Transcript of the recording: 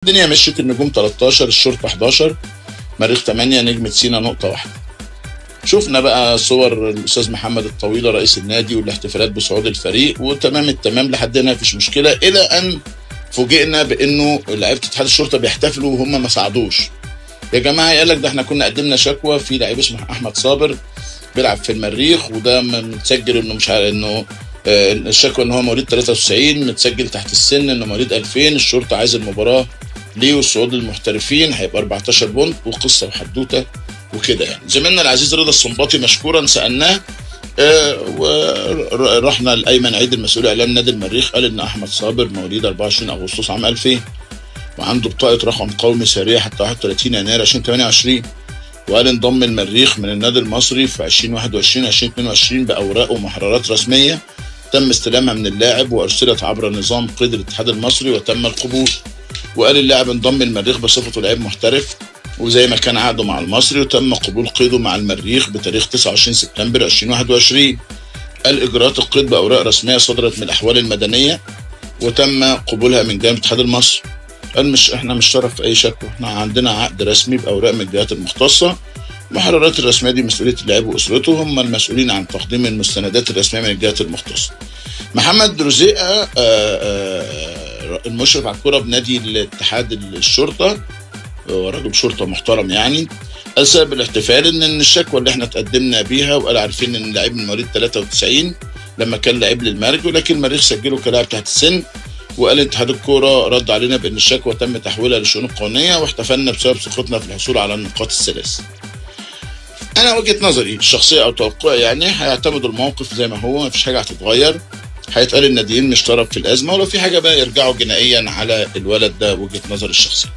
الدنيا مشيت. النجوم 13، الشرطة 11، مريخ 8، نجمة سينا نقطة واحدة. شفنا بقى صور الأستاذ محمد الطويلة رئيس النادي والاحتفالات بصعود الفريق وتمام التمام لحد هنا مفيش مشكلة، إلى أن فوجئنا بأنه لعيبة اتحاد الشرطة بيحتفلوا وهم ما صعدوش. يا جماعة قال لك ده احنا كنا قدمنا شكوى في لعيب اسمه أحمد صابر بيلعب في المريخ، وده متسجل انه مش عارف انه الشكوى ان هو مواليد 93، متسجل تحت السن انه مواليد 2000. الشرطه عايز المباراه ليه والصعود للمحترفين هيبقى 14 بونت وقصه وحدوته وكده. يعني زميلنا العزيز رضا السنباطي مشكورا سالناه ورحنا لايمن عيد المسؤول اعلام نادي المريخ، قال ان احمد صابر مواليد 24 اغسطس عام 2000 وعنده بطاقه رقم قومي ساريه حتى 31 يناير 2028، وقال انضم المريخ من النادي المصري في 2021 2022 باوراق ومحررات رسميه تم استلامها من اللاعب وارسلت عبر نظام قيد الاتحاد المصري وتم القبول. وقال اللاعب انضم المريخ بصفته لاعب محترف وزي ما كان عقده مع المصري، وتم قبول قيده مع المريخ بتاريخ 29 سبتمبر 2021. قال اجراءات القيد باوراق رسميه صدرت من الاحوال المدنيه وتم قبولها من جانب الاتحاد المصري. قال احنا مش طرف في اي شكوى، احنا عندنا عقد رسمي باوراق من الجهات المختصه. المحررات الرسميه دي مسؤوليه اللاعب واسرته، هم المسؤولين عن تقديم المستندات الرسميه من الجهات المختصه. محمد رزيقه المشرف على الكره بنادي الاتحاد الشرطه، هو راجل شرطه محترم يعني، قال سبب الاحتفال ان الشكوى اللي احنا تقدمنا بيها، وقال عارفين ان اللاعب من مواليد 93 لما كان لاعب للمرج، ولكن المريخ سجله كلاعب تحت السن. وقال اتحاد الكوره رد علينا بان الشكوى تم تحويلها للشؤون القانونيه واحتفلنا بسبب ثقتنا في الحصول على النقاط الثلاث. انا وجهه نظري الشخصيه او توقعي يعني هيعتمدوا الموقف زي ما هو، مفيش حاجه هتتغير. هيتقال الناديين مش طرف في الازمه، ولو في حاجه بقى يرجعوا جنائيا على الولد ده، وجهه نظري الشخصيه.